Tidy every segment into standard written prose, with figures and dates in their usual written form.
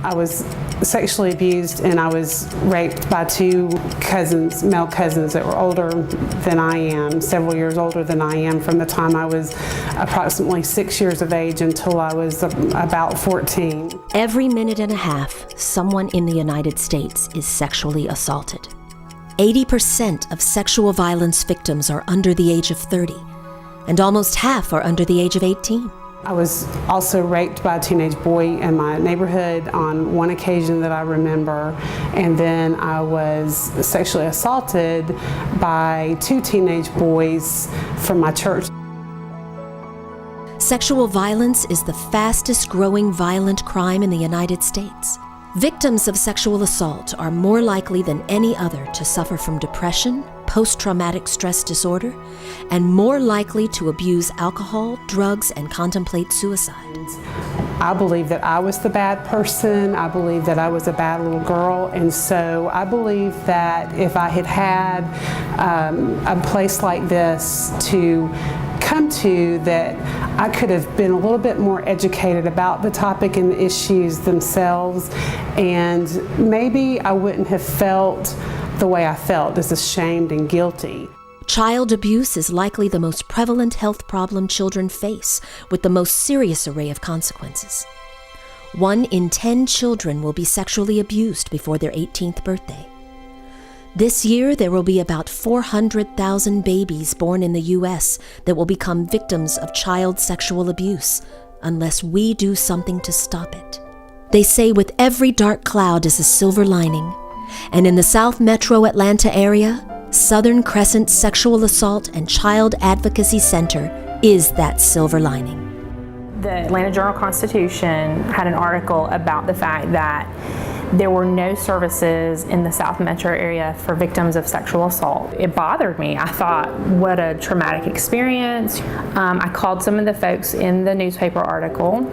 I was sexually abused and I was raped by two cousins, male cousins that were older than I am, several years older than I am, from the time I was approximately 6 years of age until I was about 14. Every minute and a half, someone in the United States is sexually assaulted. 80% of sexual violence victims are under the age of 30, and almost half are under the age of 18. I was also raped by a teenage boy in my neighborhood on one occasion that I remember, and then I was sexually assaulted by two teenage boys from my church. Sexual violence is the fastest growing violent crime in the United States. Victims of sexual assault are more likely than any other to suffer from depression, post-traumatic stress disorder, and more likely to abuse alcohol, drugs, and contemplate suicide. I believe that I was the bad person. I believe that I was a bad little girl, and so I believe that if I had had a place like this to come to, that I could have been a little bit more educated about the topic and the issues themselves, and maybe I wouldn't have felt the way I felt, as ashamed and guilty. Child abuse is likely the most prevalent health problem children face, with the most serious array of consequences. 1 in 10 children will be sexually abused before their 18th birthday. This year, there will be about 400,000 babies born in the U.S. that will become victims of child sexual abuse, unless we do something to stop it. They say with every dark cloud is a silver lining, and in the South Metro Atlanta area, Southern Crescent Sexual Assault and Child Advocacy Center is that silver lining. The Atlanta Journal-Constitution had an article about the fact that there were no services in the South Metro area for victims of sexual assault. It bothered me. I thought, what a traumatic experience. I called some of the folks in the newspaper article,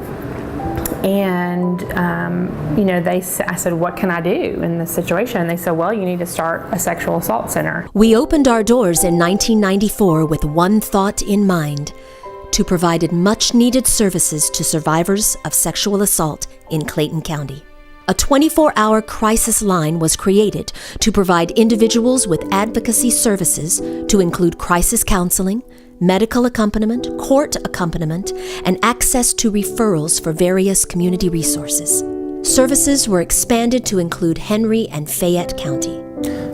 and I said, what can I do in this situation? And they said, well, you need to start a sexual assault center. We opened our doors in 1994 with one thought in mind: to provide much needed services to survivors of sexual assault in Clayton County. A 24-hour crisis line was created to provide individuals with advocacy services to include crisis counseling, medical accompaniment, court accompaniment, and access to referrals for various community resources. Services were expanded to include Henry and Fayette County.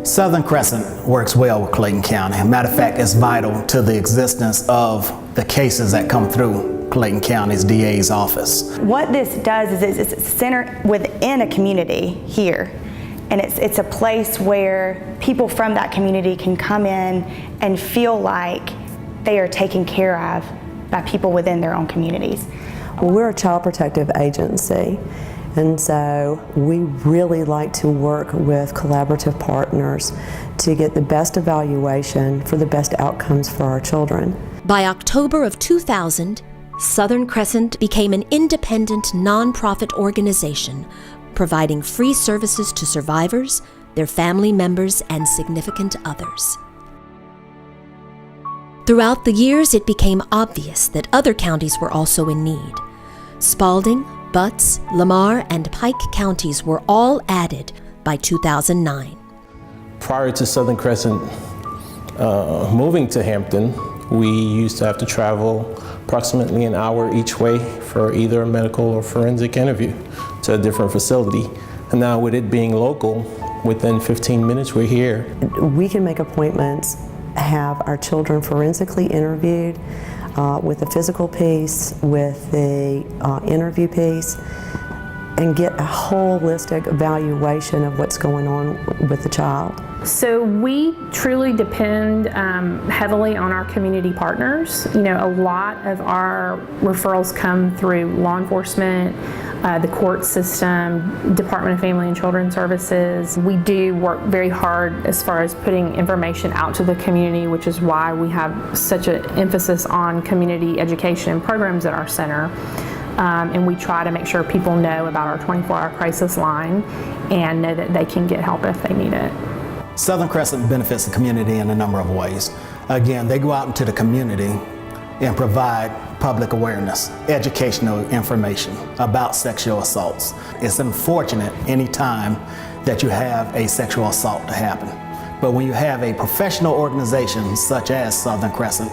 Southern Crescent works well with Clayton County. Matter of fact, it's vital to the existence of the cases that come through Clayton County's DA's office. What this does is it's a center within a community here, and it's a place where people from that community can come in and feel like they are taken care of by people within their own communities. Well, we're a child protective agency, and so we really like to work with collaborative partners to get the best evaluation for the best outcomes for our children. By October of 2000, Southern Crescent became an independent, nonprofit organization providing free services to survivors, their family members, and significant others. Throughout the years, it became obvious that other counties were also in need. Spalding, Butts, Lamar, and Pike counties were all added by 2009. Prior to Southern Crescent moving to Hampton, we used to have to travel approximately an hour each way for either a medical or forensic interview to a different facility. And now with it being local, within 15 minutes we're here. We can make appointments, have our children forensically interviewed with the physical piece, with the interview piece, and get a holistic evaluation of what's going on with the child. So we truly depend heavily on our community partners. You know, a lot of our referrals come through law enforcement, the court system, Department of Family and Children Services. We do work very hard as far as putting information out to the community, which is why we have such an emphasis on community education and programs at our center. And we try to make sure people know about our 24-hour crisis line and know that they can get help if they need it. Southern Crescent benefits the community in a number of ways. Again, they go out into the community and provide public awareness, educational information about sexual assaults. It's unfortunate any time that you have a sexual assault to happen. But when you have a professional organization such as Southern Crescent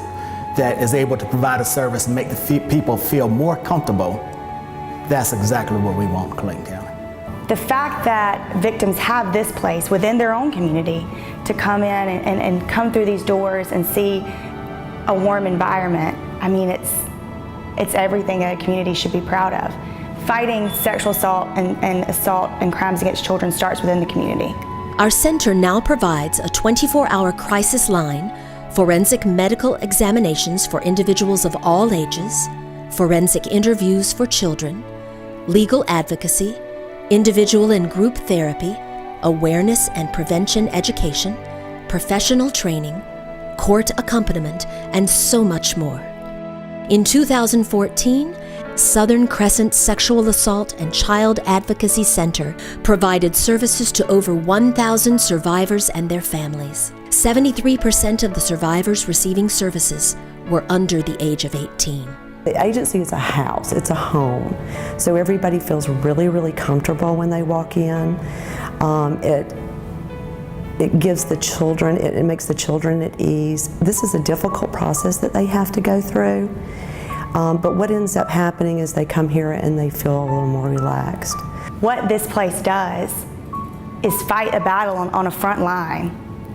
that is able to provide a service and make the people feel more comfortable, that's exactly what we want in Clayton County. The fact that victims have this place within their own community to come in and come through these doors and see a warm environment, I mean, it's everything a community should be proud of. Fighting sexual assault and assault and crimes against children starts within the community. Our center now provides a 24-hour crisis line, forensic medical examinations for individuals of all ages, forensic interviews for children, legal advocacy, individual and group therapy, awareness and prevention education, professional training, court accompaniment, and so much more. In 2014, Southern Crescent Sexual Assault and Child Advocacy Center provided services to over 1,000 survivors and their families. 73% of the survivors receiving services were under the age of 18. The agency is a house, it's a home, so everybody feels really, really comfortable when they walk in. It gives the children, it makes the children at ease. This is a difficult process that they have to go through, but what ends up happening is they come here and they feel a little more relaxed. What this place does is fight a battle on a front line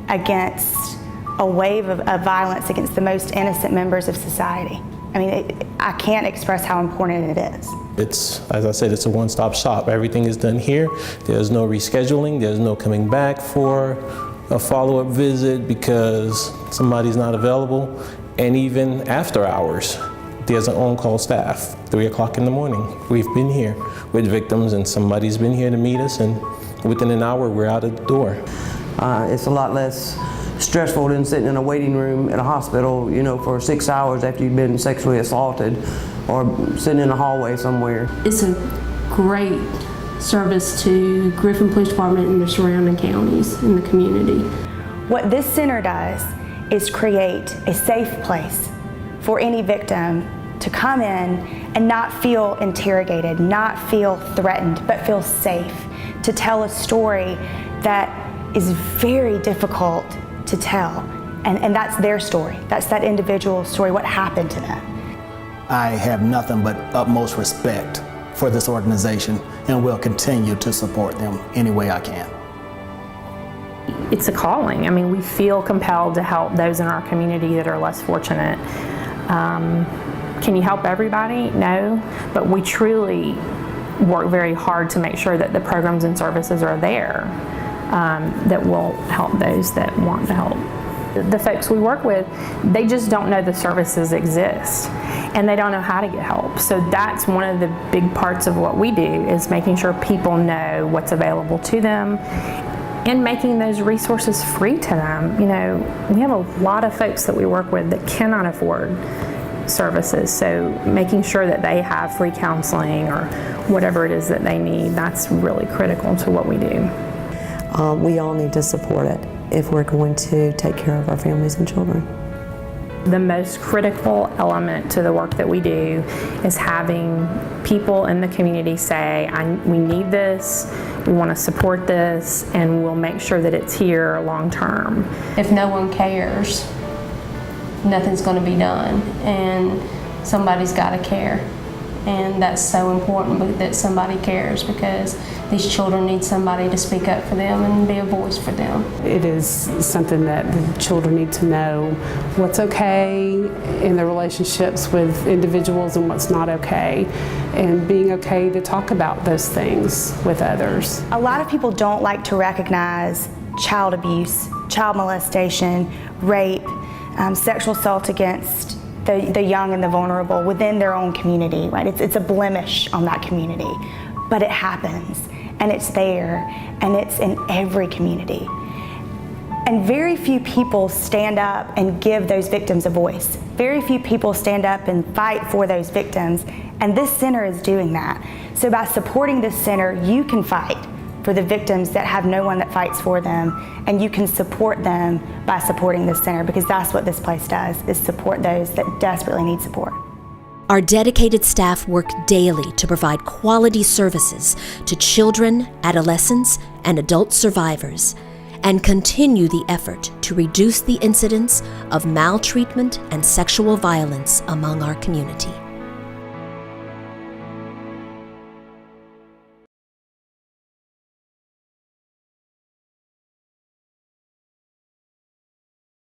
against a wave of violence against the most innocent members of society. I mean, I can't express how important it is. It's, as I said, it's a one-stop shop. Everything is done here. There's no rescheduling. There's no coming back for a follow-up visit because somebody's not available. And even after hours, there's an on-call staff, 3 o'clock in the morning. We've been here with victims and somebody's been here to meet us, and within an hour, we're out of the door. It's a lot less stressful than sitting in a waiting room at a hospital, you know, for 6 hours after you've been sexually assaulted, or sitting in a hallway somewhere. It's a great service to Griffin Police Department and the surrounding counties in the community. What this center does is create a safe place for any victim to come in and not feel interrogated, not feel threatened, but feel safe to tell a story that is very difficult to tell, and that's their story. That's that individual story, what happened to them. I have nothing but utmost respect for this organization and will continue to support them any way I can. It's a calling. I mean, we feel compelled to help those in our community that are less fortunate. Can you help everybody? No, but we truly work very hard to make sure that the programs and services are there that will help those that want to help. The folks we work with, they just don't know the services exist and they don't know how to get help. So that's one of the big parts of what we do, is making sure people know what's available to them and making those resources free to them. You know, we have a lot of folks that we work with that cannot afford services, so making sure that they have free counseling or whatever it is that they need, that's really critical to what we do. We all need to support it if we're going to take care of our families and children. The most critical element to the work that we do is having people in the community say, we need this, we want to support this, and we'll make sure that it's here long term. If no one cares, nothing's going to be done, and somebody's got to care. And that's so important that somebody cares, because these children need somebody to speak up for them and be a voice for them. It is something that the children need to know what's okay in their relationships with individuals and what's not okay, and being okay to talk about those things with others. A lot of people don't like to recognize child abuse, child molestation, rape, sexual assault against the young and the vulnerable within their own community, right? It's a blemish on that community, but it happens, and it's there, and it's in every community. And very few people stand up and give those victims a voice. Very few people stand up and fight for those victims, and this center is doing that. So by supporting this center, you can fight for the victims that have no one that fights for them, and you can support them by supporting this center, because that's what this place does, is support those that desperately need support. Our dedicated staff work daily to provide quality services to children, adolescents, and adult survivors, and continue the effort to reduce the incidence of maltreatment and sexual violence among our community.